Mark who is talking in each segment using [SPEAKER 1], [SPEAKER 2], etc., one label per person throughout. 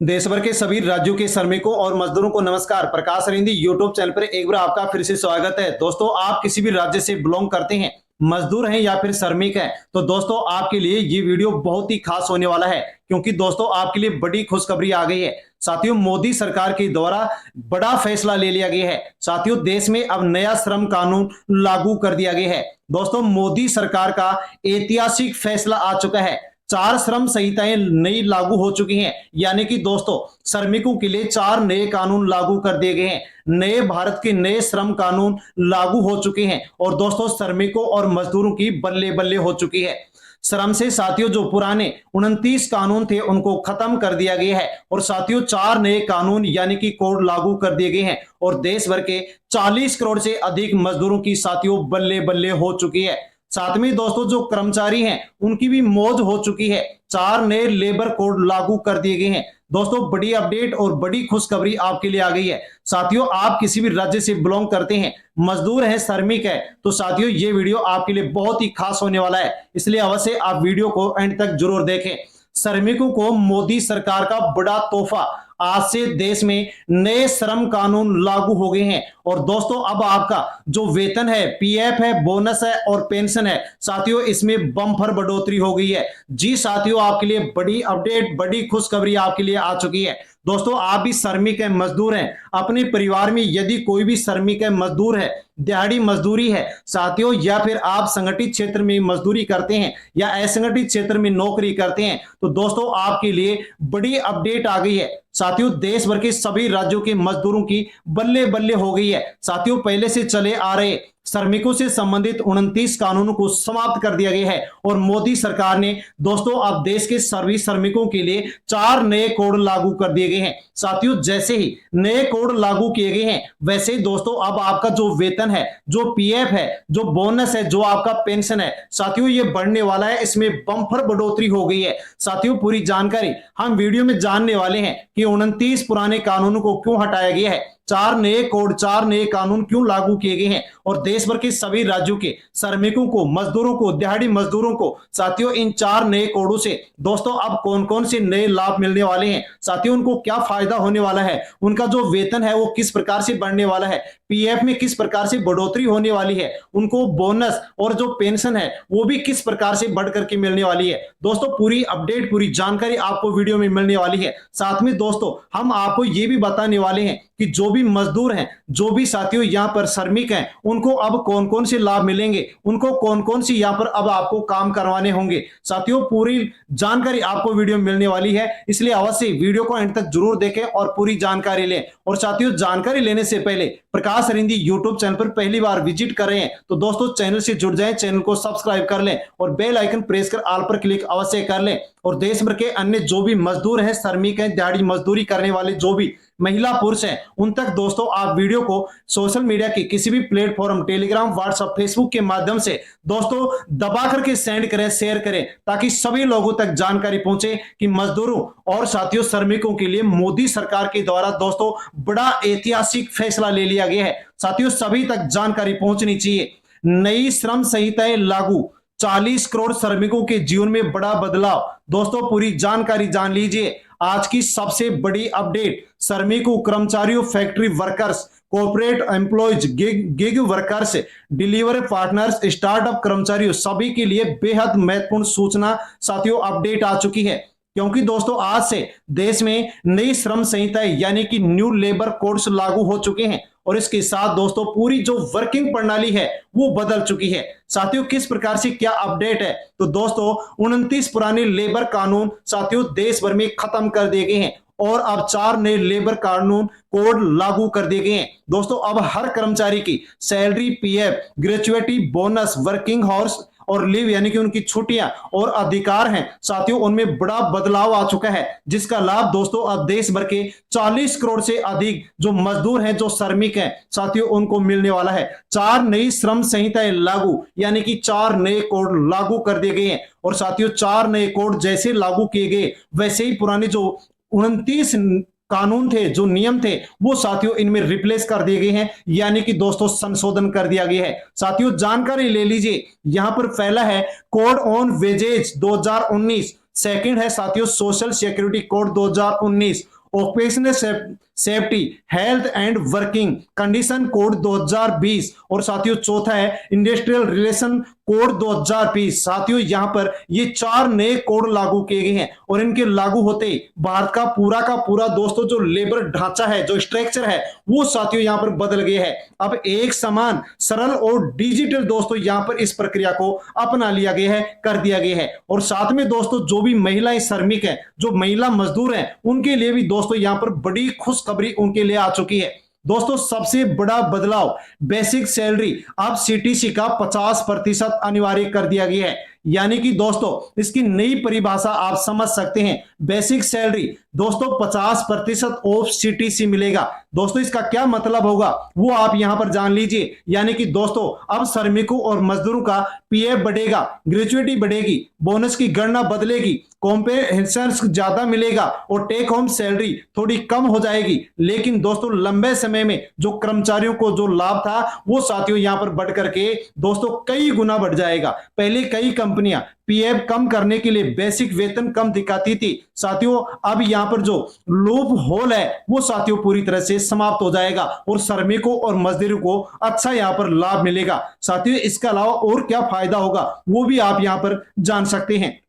[SPEAKER 1] देश भर के सभी राज्यों के श्रमिकों और मजदूरों को नमस्कार। प्रकाश रिंदी यूट्यूब चैनल पर एक बार आपका फिर से स्वागत है। दोस्तों, आप किसी भी राज्य से बिलोंग करते हैं, मजदूर हैं या फिर श्रमिक हैं, तो दोस्तों आपके लिए ये वीडियो बहुत ही खास होने वाला है, क्योंकि दोस्तों आपके लिए बड़ी खुशखबरी आ गई है। साथियों, मोदी सरकार के द्वारा बड़ा फैसला ले लिया गया है। साथियों, देश में अब नया श्रम कानून लागू कर दिया गया है। दोस्तों, मोदी सरकार का ऐतिहासिक फैसला आ चुका है। 4 श्रम संहिताएं नई लागू हो चुकी हैं, यानी कि दोस्तों श्रमिकों के लिए 4 नए कानून लागू कर दिए गए हैं। नए भारत के नए श्रम कानून लागू हो चुके हैं और दोस्तों श्रमिकों और मजदूरों की बल्ले बल्ले हो चुकी है। श्रम से साथियों जो पुराने 29 कानून थे उनको खत्म कर दिया गया है और साथियों 4 नए कानून यानी कि कोड लागू कर दिए गए हैं और देश भर के 40 करोड़ से अधिक मजदूरों की साथियों बल्ले बल्ले हो चुकी है। साथ में दोस्तों जो कर्मचारी हैं उनकी भी मौज हो चुकी है। 4 नए लेबर कोड लागू कर दिए गए हैं। दोस्तों, बड़ी अपडेट और बड़ी खुशखबरी आपके लिए आ गई है। साथियों, आप किसी भी राज्य से बिलोंग करते हैं, मजदूर हैं, श्रमिक है, तो साथियों ये वीडियो आपके लिए बहुत ही खास होने वाला है, इसलिए अवश्य आप वीडियो को एंड तक जरूर देखें। श्रमिकों को मोदी सरकार का बड़ा तोहफा, आज से देश में नए श्रम कानून लागू हो गए हैं और दोस्तों अब आपका जो वेतन है, पीएफ है, बोनस है और पेंशन है, साथियों इसमें बम्पर बढ़ोतरी हो गई है। जी साथियों, आपके लिए बड़ी अपडेट, बड़ी खुशखबरी आपके लिए आ चुकी है। दोस्तों, आप भी श्रमिक हैं, मजदूर हैं, अपने परिवार में यदि कोई भी श्रमिक है, मजदूर है, दिहाड़ी मजदूरी है साथियों, या फिर आप संगठित क्षेत्र में मजदूरी करते हैं या असंगठित क्षेत्र में नौकरी करते हैं, तो दोस्तों आपके लिए बड़ी अपडेट आ गई है। साथियों, देश भर के सभी राज्यों के मजदूरों की बल्ले बल्ले हो गई है। साथियों, पहले से चले आ रहे श्रमिकों से संबंधित 29 कानूनों को समाप्त कर दिया गया है और मोदी सरकार ने दोस्तों अब देश के सभी श्रमिकों के लिए 4 नए कोड लागू कर दिए गए हैं। साथियों, जैसे ही नए कोड लागू किए गए हैं वैसे ही दोस्तों अब आपका जो वेतन है, जो पीएफ है, जो बोनस है, जो आपका पेंशन है, साथियों ये बढ़ने वाला है। इसमें बम्पर बढ़ोतरी हो गई है। साथियों, पूरी जानकारी हम वीडियो में जानने वाले हैं कि 29 पुराने कानूनों को क्यों हटाया गया है, 4 नए कोड, 4 नए कानून क्यों लागू किए गए हैं और देश भर के सभी राज्यों के श्रमिकों को, मजदूरों को, दिहाड़ी मजदूरों को साथियों इन 4 नए कोडों से दोस्तों अब कौन कौन से नए लाभ मिलने वाले हैं, साथियों उनको क्या फायदा होने वाला है, उनका जो वेतन है वो किस प्रकार से बढ़ने वाला है, पीएफ में किस प्रकार से बढ़ोतरी होने वाली है, उनको बोनस और जो पेंशन है वो भी किस प्रकार से बढ़ करके मिलने वाली है। दोस्तों, पूरी अपडेट, पूरी जानकारी आपको वीडियो में मिलने वाली है। साथ में दोस्तों हम आपको ये भी बताने वाले हैं कि जो भी मजदूर हैं, जो भी साथियों यहाँ पर श्रमिक हैं, उनको अब कौन कौन से लाभ मिलेंगे, उनको कौन कौन सी यहाँ पर अब आपको काम करवाने होंगे। साथियों, पूरी जानकारी आपको वीडियो में मिलने वाली है, इसलिए अवश्य वीडियो को अंत तक जरूर देखें और पूरी जानकारी लें। और साथियों, जानकारी लेने से पहले प्रकाश रिंदी यूट्यूब चैनल पर पहली बार विजिट कर रहे हैं तो दोस्तों चैनल से जुड़ जाएं, चैनल को सब्सक्राइब कर लें और बेल आइकन प्रेस कर ऑल पर क्लिक अवश्य कर लें। और देश भर के अन्य जो भी मजदूर हैं, श्रमिक हैं, दिहाड़ी मजदूरी करने वाले जो भी महिला पुरुष हैं, उन तक दोस्तों आप वीडियो को सोशल मीडिया के किसी भी प्लेटफॉर्म, टेलीग्राम, व्हाट्सएप, फेसबुक के माध्यम से दोस्तों दबा करके सेंड करें, शेयर करें, ताकि सभी लोगों तक जानकारी पहुंचे कि मजदूरों और साथियों श्रमिकों के लिए मोदी सरकार के द्वारा दोस्तों बड़ा ऐतिहासिक फैसला ले लिया गया है। साथियों, सभी तक जानकारी पहुंचनी चाहिए। नई श्रम संहिताएं लागू, 40 करोड़ श्रमिकों के जीवन में बड़ा बदलाव। दोस्तों, पूरी जानकारी जान लीजिए। आज की सबसे बड़ी अपडेट, श्रमिकों, कर्मचारियों, factory workers, corporate employees, gig workers, delivery partners, startup कर्मचारियों, सभी के लिए बेहद महत्वपूर्ण सूचना साथियों अपडेट आ चुकी है, क्योंकि दोस्तों आज से देश में नई श्रम संहिताएं यानी कि न्यू लेबर कोड्स लागू हो चुके हैं और इसके साथ दोस्तों पूरी जो वर्किंग प्रणाली है वो बदल चुकी है। साथियों, किस प्रकार से क्या अपडेट है, तो दोस्तों 29 पुराने लेबर कानून साथियों देश भर में खत्म कर दिए गए हैं और अब 4 नए लेबर कानून कोड लागू कर दिए गए हैं। दोस्तों, अब हर कर्मचारी की salary, PF, gratuity, bonus, working horse और लीव यानी कि उनकी छुट्टियां और अधिकार हैं साथियों, उनमें बड़ा बदलाव आ चुका है, जिसका लाभ दोस्तों अब देश भर के 40 करोड़ से अधिक जो मजदूर हैं, जो श्रमिक हैं साथियों, उनको मिलने वाला है। 4 नई श्रम संहिताएं लागू यानी कि 4 नए कोड लागू कर दिए गए हैं और साथियों 4 नए कोड जैसे लागू किए गए वैसे ही पुराने जो 29 कानून थे, जो नियम थे, वो साथियों इनमें रिप्लेस कर दिए गए हैं, यानी कि दोस्तों संशोधन कर दिया गया है। साथियों, जानकारी ले लीजिए। यहां पर पहला है कोड ऑन वेजेज 2019, सेकंड है साथियों social security code 2019, occupational safety health and working condition code 2020, और साथियों चौथा है इंडस्ट्रियल रिलेशन कोड 2020। साथियों यहां पर ये 4 नए कोड लागू किए गए हैं और इनके लागू होते ही भारत का पूरा दोस्तों जो लेबर ढांचा है, जो स्ट्रक्चर है, वो साथियों यहां पर बदल गया है। अब एक समान, सरल और डिजिटल दोस्तों यहां पर इस प्रक्रिया को अपना लिया गया है, कर दिया गया है। और साथ में दोस्तों जो भी महिलाएं श्रमिक हैं, जो महिला मजदूर हैं, उनके लिए भी दोस्तों यहां पर बड़ी खुशखबरी उनके लिए आ चुकी है। दोस्तों सबसे बड़ा बदलाव, बेसिक सैलरी अब सीटीसी का 50% अनिवार्य कर दिया गया है। यानी कि दोस्तों इसकी नई परिभाषा आप समझ सकते हैं। बेसिक सैलरी दोस्तों 50% ऑफ सीटीसी मिलेगा। दोस्तों इसका क्या मतलब होगा वो आप यहां पर जान लीजिए। यानी कि दोस्तों अब श्रमिकों और मजदूरों का पीएफ बढ़ेगा, ग्रेजुएटी बढ़ेगी, बोनस की गणना बदलेगी, कॉम्पेंसेशन ज्यादा मिलेगा और टेक होम सैलरी थोड़ी कम हो जाएगी। लेकिन दोस्तों लंबे समय में जो कर्मचारियों को जो लाभ था वो साथियों यहां पर बढ़ करके दोस्तों कई गुना बढ़ जाएगा। पहले कई कंपनियां पीएफ कम करने के लिए बेसिक वेतन कम दिखाती थी। साथियों अब यहां पर जो लूप होल है वो साथियों पूरी तरह से समाप्त हो जाएगा और श्रमिकों और मजदूरों को अच्छा यहां पर लाभ मिलेगा। साथियों इसके अलावा और क्या फायदा होगा वो भी आप यहां पर जान सकते हैं।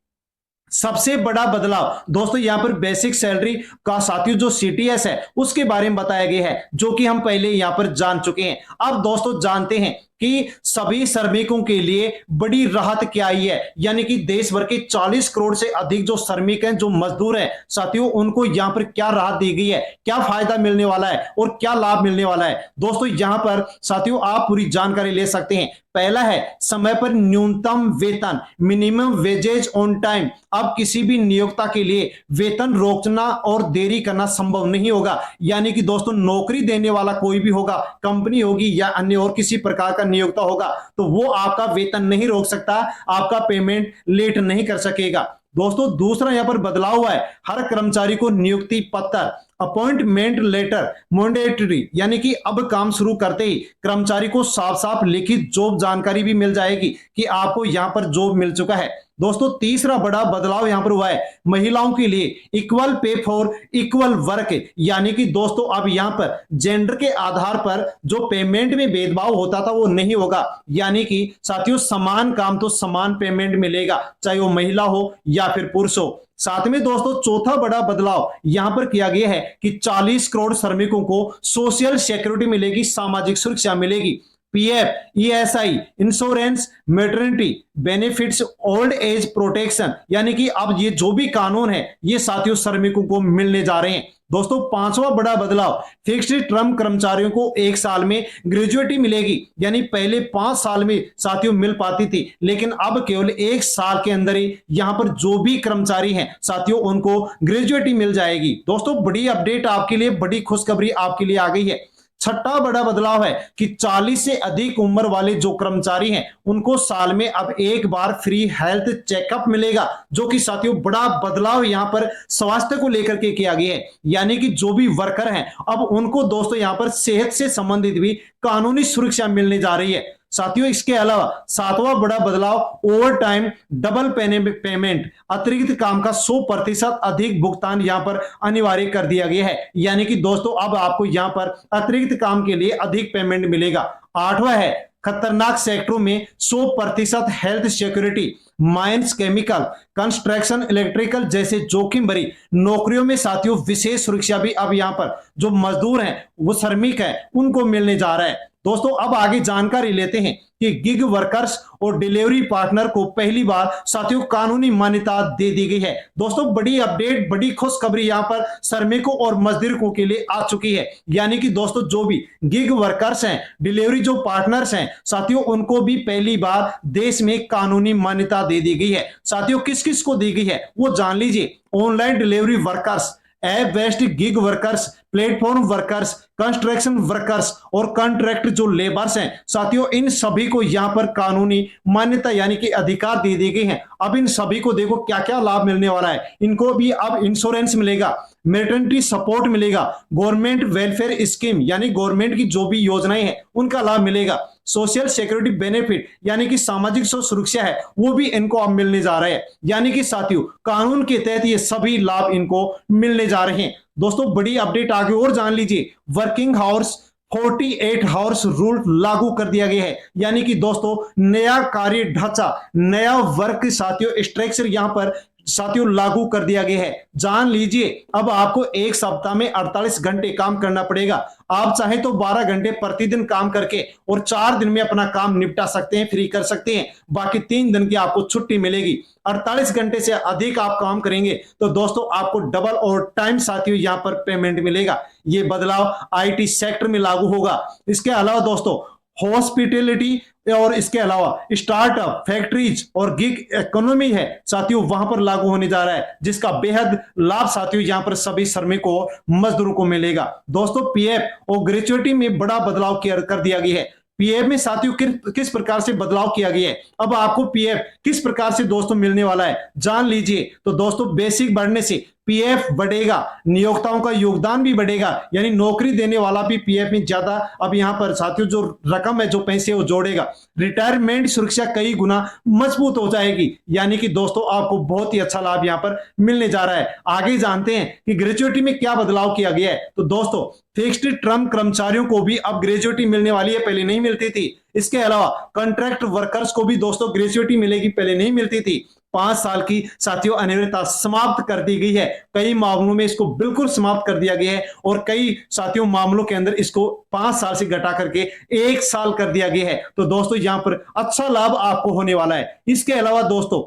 [SPEAKER 1] सबसे बड़ा बदलाव दोस्तों यहां पर बेसिक सैलरी का साथियों जो सीटीएस है उसके बारे में बताया गया है, जो कि हम पहले यहां पर जान चुके हैं। अब दोस्तों जानते हैं कि सभी श्रमिकों के लिए बड़ी राहत क्या आई है। यानी कि देश भर के 40 करोड़ से अधिक जो श्रमिक हैं, जो मजदूर हैं साथियों, उनको यहां पर क्या राहत दी गई है, क्या फायदा मिलने वाला है और क्या लाभ मिलने वाला है। दोस्तों यहां पर साथियों आप पूरी जानकारी ले सकते हैं। पहला है समय पर न्यूनतम वेतन, मिनिमम वेजेज ऑन टाइम। अब किसी भी नियोक्ता के लिए वेतन रोकना और देरी करना संभव नहीं होगा। यानी कि दोस्तों नौकरी देने वाला कोई भी होगा, कंपनी होगी या अन्य और किसी प्रकार का नियोक्ता होगा, तो वो आपका वेतन नहीं रोक सकता, आपका पेमेंट लेट नहीं कर सकेगा। दोस्तों दूसरा यहां पर बदलाव हुआ है, हर कर्मचारी को नियुक्ति पत्र, अपॉइंटमेंट लेटर मैंडेटरी। यानी कि अब काम शुरू करते ही कर्मचारी को साफ साफ लिखित जॉब जानकारी भी मिल जाएगी कि आपको यहां पर जॉब मिल चुका है। दोस्तों तीसरा बड़ा बदलाव यहां पर हुआ है, महिलाओं के लिए equal pay for equal work. यानी कि दोस्तों अब यहां पर जेंडर के आधार पर जो पेमेंट में भेदभाव होता था वो नहीं होगा। यानी कि साथियों समान काम तो समान पेमेंट मिलेगा, चाहे वो महिला हो या फिर पुरुष हो। साथ में दोस्तों चौथा बड़ा बदलाव यहां पर किया गया है कि 40 करोड़ श्रमिकों को सोशल सिक्योरिटी मिलेगी, सामाजिक सुरक्षा मिलेगी। PF, ESI, insurance, maternity benefits, old age protection. यानी कि अब ये जो भी कानून है ये साथियों श्रमिकों को मिलने जा रहे हैं। दोस्तों पांचवा बड़ा बदलाव, फिक्स्ड टर्म कर्मचारियों को 1 साल में ग्रेजुएटी मिलेगी। यानी पहले 5 साल में साथियों मिल पाती थी, लेकिन अब केवल 1 साल के अंदर ही यहां पर जो भी कर्मचारी हैं साथियों उनको ग्रेजुएटी मिल जाएगी। दोस्तों बड़ी अपडेट आपके लिए, बड़ी खुशखबरी आपके लिए आ गई है। छठा बड़ा बदलाव है कि 40 से अधिक उम्र वाले जो कर्मचारी हैं उनको साल में अब एक बार फ्री हेल्थ चेकअप मिलेगा, जो कि साथियों बड़ा बदलाव यहां पर स्वास्थ्य को लेकर के किया गया है। यानी कि जो भी वर्कर हैं अब उनको दोस्तों यहां पर सेहत से संबंधित भी कानूनी सुरक्षा मिलने जा रही है। साथियों इसके अलावा सातवां बड़ा बदलाव, ओवर टाइम डबल पेमेंट, अतिरिक्त काम का 100% अधिक भुगतान यहां पर अनिवार्य कर दिया गया है। यानी कि दोस्तों अब आपको यहां पर अतिरिक्त काम के लिए अधिक पेमेंट मिलेगा। आठवां है खतरनाक सेक्टरों में 100% health security, mines, chemical, construction, electrical जैसे जोखिम भरी नौकरियों में साथियों विशेष सुरक्षा भी अब यहां पर जो मजदूर हैं, वो श्रमिक हैं, उनको मिलने जा रहा है। दोस्तों अब आगे जानकारी लेते हैं कि गिग वर्कर्स और डिलीवरी पार्टनर को पहली बार साथियों कानूनी मान्यता दे दी गई है। दोस्तों बड़ी अपडेट, बड़ी खुशखबरी यहां पर श्रमिकों और मजदूरों के लिए आ चुकी है। यानी कि दोस्तों जो भी गिग वर्कर्स हैं, डिलीवरी जो पार्टनर्स हैं साथियों, उनको भी पहली बार देश में कानूनी मान्यता दे दी गई है। साथियों किस किस को दी गई है वो जान लीजिए। Online delivery workers, app based gig workers, platform workers, construction workers और कॉन्ट्रैक्ट जो लेबर्स हैं साथियों, इन सभी को यहां पर कानूनी मान्यता यानी कि अधिकार दे दी गई है। अब इन सभी को देखो क्या क्या लाभ मिलने वाला है। इनको भी अब इंश्योरेंस मिलेगा, मैटरनिटी सपोर्ट मिलेगा, गवर्नमेंट वेलफेयर स्कीम यानी गवर्नमेंट की जो भी योजनाएं हैं उनका लाभ मिलेगा। सोशल सिक्योरिटी बेनिफिट यानी कि सामाजिक सुरक्षा है वो भी इनको अब मिलने जा रहे हैं। यानी कि साथियों कानून के तहत ये सभी लाभ इनको मिलने जा रहे हैं। दोस्तों बड़ी अपडेट आगे और जान लीजिए, वर्किंग हाउस 48 हाउस रूल लागू कर दिया गया है। यानी कि दोस्तों नया कार्य ढांचा, नया वर्क साथियों स्ट्रक्चर यहां पर साथियों लागू कर दिया गया है। जान लीजिए अब आपको एक सप्ताह में 48 घंटे काम करना पड़ेगा। आप चाहे तो 12 घंटे प्रतिदिन काम करके और 4 दिन में अपना काम निपटा सकते हैं, फ्री कर सकते हैं। बाकी 3 दिन की आपको छुट्टी मिलेगी। 48 घंटे से अधिक आप काम करेंगे तो दोस्तों आपको डबल और टाइम साथियों यहां पर पेमेंट मिलेगा। ये बदलाव आईटी सेक्टर में लागू होगा। इसके अलावा दोस्तों हॉस्पिटैलिटी और इसके अलावा स्टार्टअप, फैक्ट्रीज और गिग इकोनॉमी है साथियों वहां पर लागू होने जा रहा है, जिसका बेहद लाभ साथियों यहां पर सभी श्रमिकों मजदूरों को मिलेगा। दोस्तों पीएफ और ग्रेच्युटी में बड़ा बदलाव कर दिया गया है। पीएफ में साथियों किस प्रकार से बदलाव किया गया है, अब आपको पीएफ किस प्रकार से दोस्तों मिलने वाला है जान लीजिए। तो दोस्तों बेसिक बढ़ने से पीएफ बढ़ेगा, नियोक्ताओं का योगदान भी बढ़ेगा, यानी नौकरी देने वाला भी पीएफ में ज्यादा अब यहां पर साथियों जो रकम है, जो पैसे वो जोड़ेगा। रिटायरमेंट सुरक्षा कई गुना मजबूत हो जाएगी। यानी कि दोस्तों आपको बहुत ही अच्छा लाभ यहां पर मिलने जा रहा है। आगे जानते हैं कि ग्रेच्युटी में क्या बदलाव किया गया है। तो दोस्तों फिक्स्ड टर्म कर्मचारियों को भी अब ग्रेच्युटी मिलने वाली है, पहले नहीं मिलती थी। इसके अलावा कॉन्ट्रैक्ट वर्कर्स को भी दोस्तों ग्रेच्युटी मिलेगी, पहले नहीं मिलती थी। 5 साल की साथियों अनिवार्यता समाप्त कर दी गई है। कई मामलों में इसको बिल्कुल समाप्त कर दिया गया है और कई साथियों मामलों के अंदर इसको 5 साल से घटा करके 1 साल कर दिया गया है। तो दोस्तों यहां पर अच्छा लाभ आपको होने वाला है। इसके अलावा दोस्तों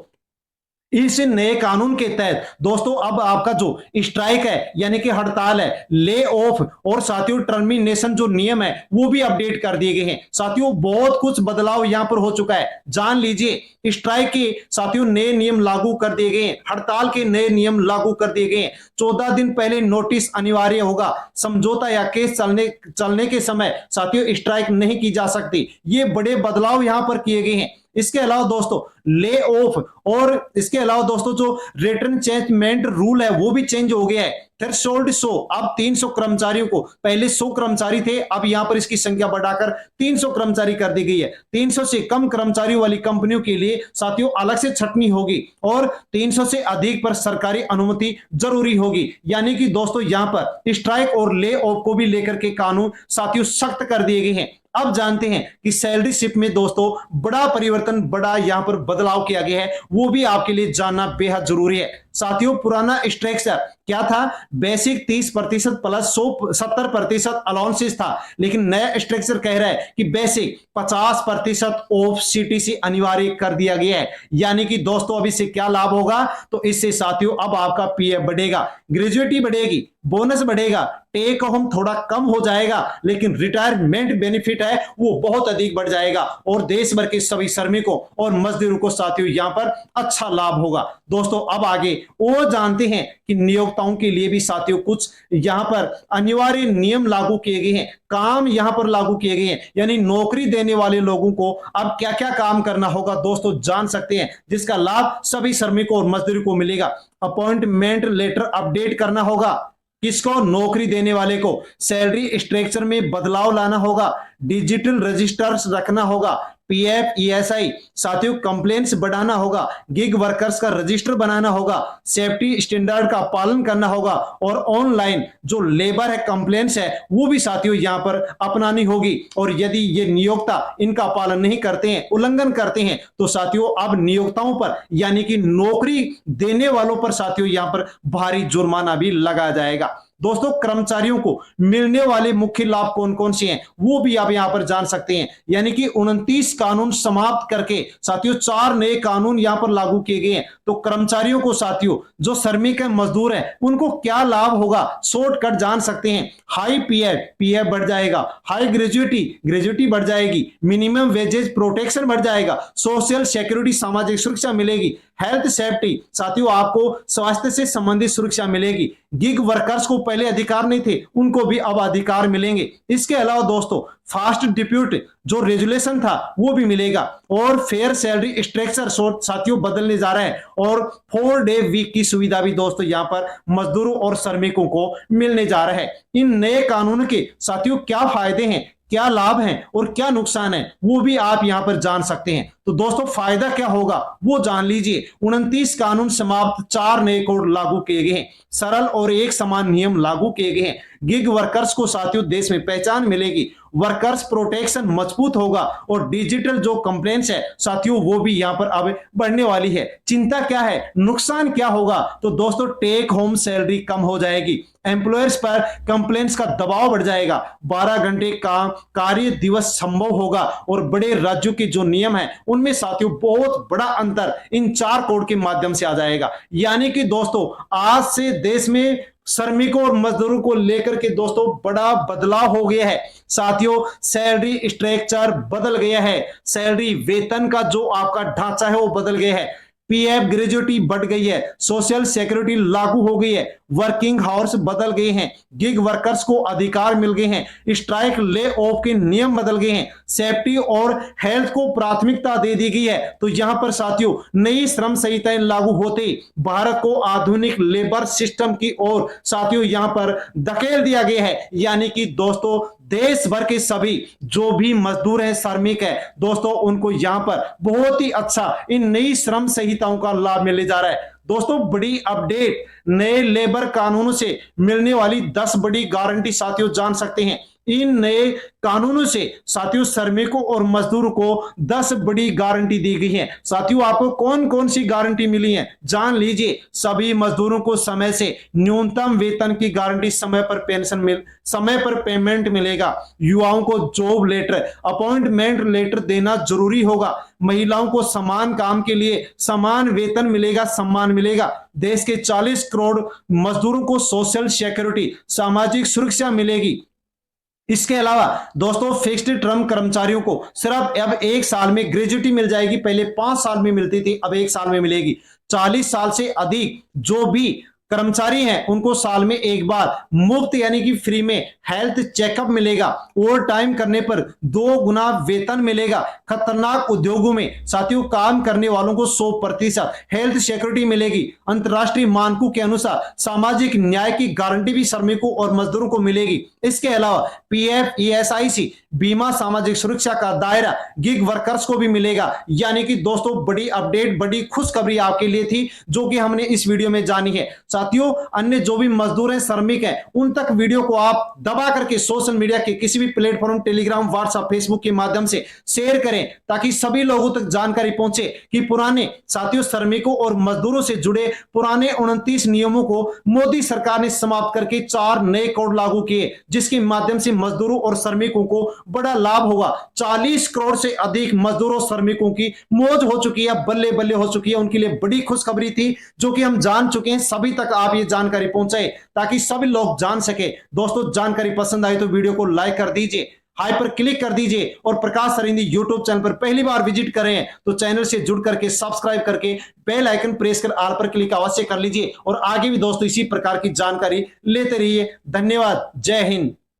[SPEAKER 1] इस नए कानून के तहत दोस्तों अब आपका जो स्ट्राइक है यानी कि हड़ताल है, ले ऑफ और साथियों टर्मिनेशन जो नियम है वो भी अपडेट कर दिए गए हैं। साथियों बहुत कुछ बदलाव यहां पर हो चुका है। जान लीजिए स्ट्राइक के साथियों नए नियम लागू कर दिए गए हैं, हड़ताल के नए नियम लागू कर दिए गए हैं। 14 दिन पहले नोटिस अनिवार्य होगा। समझौता या केस चलने के समय साथियों स्ट्राइक नहीं की जा सकती। ये बड़े बदलाव यहां पर किए गए हैं। इसके अलावा दोस्तों ले ऑफ और इसके अलावा दोस्तों जो रिटर्न चेंजमेंट रूल है वो भी चेंज हो गया है। थ्रेशोल्ड 100 अब 300 कर्मचारियों को, पहले 100 कर्मचारी थे, अब यहां पर इसकी संख्या बढ़ाकर 300 कर्मचारी कर दी गई है। 300 से कम कर्मचारियों वाली कंपनियों के लिए साथियों अलग से छटनी होगी और 300 से अधिक पर सरकारी अनुमति जरूरी होगी। यानी कि दोस्तों यहां पर स्ट्राइक और ले ऑफ को भी लेकर के कानून साथियों सख्त कर दिए गए हैं। अब जानते हैं कि सैलरी शिप में दोस्तों बड़ा परिवर्तन, बड़ा यहां पर बदलाव किया गया है, वो भी आपके लिए जानना बेहद जरूरी है। साथियों पुराना स्ट्रक्चर क्या था, बेसिक 30% प्लस 70% अलाउंसेस था, लेकिन नया स्ट्रक्चर कह रहा है कि बेसिक 50% ऑफ सीटीसी अनिवार्य कर दिया गया है। यानी कि दोस्तों अब इससे क्या लाभ होगा, तो इससे साथियों अब आपका पीएफ बढ़ेगा, ग्रेजुएटी बढ़ेगी, बोनस बढ़ेगा, टेक होम थोड़ा कम हो जाएगा, लेकिन रिटायरमेंट बेनिफिट है वो बहुत अधिक बढ़ जाएगा और देश भर के सभी श्रमिकों और मजदूरों को साथियों यहां पर अच्छा लाभ होगा। दोस्तों अब आगे वो जानते हैं कि नियोक्ताओं के लिए भी साथियों कुछ यहां पर अनिवार्य नियम लागू किए गए हैं, काम यहां पर लागू किए गए हैं। यानी नौकरी देने वाले लोगों को अब क्या क्या काम करना होगा दोस्तों जान सकते हैं, जिसका लाभ सभी श्रमिकों और मजदूरों को मिलेगा। अपॉइंटमेंट लेटर अपडेट करना होगा, किसको, नौकरी देने वाले को। सैलरी स्ट्रक्चर में बदलाव लाना होगा, डिजिटल रजिस्टर्स रखना होगा, पीएफ ईएसआई साथियों कंप्लेंट्स बढ़ाना होगा, गिग वर्कर्स का रजिस्टर बनाना होगा, सेफ्टी स्टैंडर्ड का पालन करना होगा और ऑनलाइन जो लेबर है कंप्लेंट्स है वो भी साथियों यहां पर अपनानी होगी। और यदि ये नियोक्ता इनका पालन नहीं करते हैं, उल्लंघन करते हैं, तो साथियों अब नियोक्ताओं पर यानी कि नौकरी देने वालों पर साथियों यहां पर भारी जुर्माना भी लगाया जाएगा। दोस्तों कर्मचारियों को मिलने वाले मुख्य लाभ कौन कौन से हैं वो भी आप यहां पर जान सकते हैं। यानी कि 29 कानून समाप्त करके साथियों 4 नए कानून यहां पर लागू किए गए हैं। तो कर्मचारियों को साथियों जो श्रमिक है, मजदूर है, उनको क्या लाभ होगा शॉर्टकट जान सकते हैं। हाई पीएफ बढ़ जाएगा, हाई ग्रेजुएटी बढ़ जाएगी, मिनिमम वेजेज प्रोटेक्शन बढ़ जाएगा, सोशल सिक्योरिटी सामाजिक सुरक्षा मिलेगी, हेल्थ सेफ्टी साथियों आपको स्वास्थ्य से संबंधित सुरक्षा मिलेगी, गिग वर्कर्स को पहले अधिकार नहीं थे उनको भी अब अधिकार मिलेंगे। इसके अलावा दोस्तों फास्ट डिप्यूट जो रेजुलेशन था वो भी मिलेगा और फेयर सैलरी स्ट्रक्चर साथियों बदलने जा रहा है और 4 डे वीक की सुविधा भी दोस्तों यहां पर मजदूरों और श्रमिकों को मिलने जा रहा है। इन नए कानून के साथियों क्या फायदे हैं, क्या लाभ है और क्या नुकसान है वो भी आप यहां पर जान सकते हैं। तो दोस्तों फायदा क्या होगा वो जान लीजिए। 29 कानून समाप्त, 4 नए कोड लागू किए गए हैं, सरल और एक समान नियम लागू किए गए हैं। गिग वर्कर्स को साथियों देश में पहचान मिलेगी, वर्कर्स प्रोटेक्शन मजबूत होगा और डिजिटल जो कंप्लेंट्स है साथियों वो भी यहां पर अब बढ़ने वाली है। चिंता क्या है, नुकसान क्या होगा? तो दोस्तों टेक होम सैलरी कम हो जाएगी, एम्प्लॉयर्स पर कंप्लेंट्स का दबाव बढ़ जाएगा, 12 घंटे का कार्य दिवस संभव होगा और बड़े राज्यों के जो नियम है उनमें साथियों बहुत बड़ा अंतर इन 4 कोड के माध्यम से आ जाएगा। यानी कि दोस्तों आज से देश में श्रमिकों और मजदूरों को लेकर के दोस्तों बड़ा बदलाव हो गया है साथियों। सैलरी स्ट्रक्चर बदल गया है, सैलरी वेतन का जो आपका ढांचा है वो बदल गया है, पीएफ ग्रेजुएटी बढ़ गई है, सोशल सिक्योरिटी लागू हो गई है, वर्किंग हावर्स बदल गए हैं, गिग वर्कर्स को अधिकार मिल गए हैं, स्ट्राइक ले ऑफ के नियम बदल गए हैं, सेफ्टी और हेल्थ को प्राथमिकता दे दी गई है। तो यहां पर साथियों नई श्रम संहिताएं लागू होते भारत को आधुनिक लेबर सिस्टम की ओर साथियों यहां पर धकेल दिया गया है। यानी कि दोस्तों देश भर के सभी जो भी मजदूर हैं, श्रमिक है दोस्तों, उनको यहां पर बहुत ही अच्छा इन नई श्रम संहिताओं का लाभ मिलने जा रहा है। दोस्तों बड़ी अपडेट, नए लेबर कानूनों से मिलने वाली 10 बड़ी गारंटी साथियों जान सकते हैं। इन नए कानूनों से साथियों श्रमिकों और मजदूरों को 10 बड़ी गारंटी दी गई है। साथियों आपको कौन कौन सी गारंटी मिली है जान लीजिए। सभी मजदूरों को समय से न्यूनतम वेतन की गारंटी, समय पर पेंशन समय पर पेमेंट मिलेगा, युवाओं को जॉब लेटर, अपॉइंटमेंट लेटर देना जरूरी होगा, महिलाओं को समान काम के लिए समान वेतन मिलेगा, सम्मान मिलेगा, देश के 40 करोड़ मजदूरों को सोशल सिक्योरिटी, सामाजिक सुरक्षा मिलेगी। इसके अलावा दोस्तों फिक्स्ड टर्म कर्मचारियों को सिर्फ अब 1 साल में ग्रेजुएटी मिल जाएगी, पहले 5 साल में मिलती थी, अब 1 साल में मिलेगी। 40 साल से अधिक जो भी कर्मचारी हैं उनको साल में एक बार मुफ्त यानी कि फ्री में हेल्थ चेकअप मिलेगा, ओवर टाइम करने पर 2 गुना वेतन मिलेगा, खतरनाक उद्योगों में साथियों काम करने वालों को 100% हेल्थ सिक्योरिटी मिलेगी, अंतरराष्ट्रीय मानकों के अनुसार सामाजिक न्याय की गारंटी भी श्रमिकों और मजदूरों को मिलेगी। इसके अलावा पीएफ, ईएसआईसी बीमा, सामाजिक सुरक्षा का दायरा गिग वर्कर्स को भी मिलेगा। यानी कि दोस्तों बड़ी अपडेट, बड़ी खुशखबरी आपके लिए थी जो कि हमने इस वीडियो में जानी है। साथियों अन्य जो भी मजदूर हैं, श्रमिक हैं, उन तक वीडियो को आप दबा करके सोशल मीडिया के किसी भी प्लेटफॉर्म, टेलीग्राम, व्हाट्सएप, फेसबुक के माध्यम से शेयर करें ताकि सभी लोगों तक जानकारी पहुंचे कि पुराने साथियों श्रमिकों और मजदूरों से जुड़े पुराने 29 नियमों को मोदी सरकार ने समाप्त करके 4 नए कोड लागू किए जिसके माध्यम से मजदूरों और श्रमिकों को बड़ा लाभ होगा। 40 करोड़ से अधिक मजदूरों श्रमिकों की मौज हो चुकी है, बल्ले बल्ले हो चुकी है, उनके लिए बड़ी खुशखबरी थी जो कि हम जान चुके हैं। सभी तक आप ये जानकारी पहुंचाए ताकि सभी लोग जान सके। दोस्तों जानकारी पसंद आई तो वीडियो को लाइक कर दीजिए, हाई पर क्लिक कर दीजिए और प्रकाश सरिंदी यूट्यूब चैनल पर पहली बार विजिट करें तो चैनल से जुड़ करके सब्सक्राइब करके बेल आइकन प्रेस कर ऑल पर क्लिक अवश्य कर लीजिए और आगे भी दोस्तों इसी प्रकार की जानकारी लेते रहिए। धन्यवाद, जय हिंद।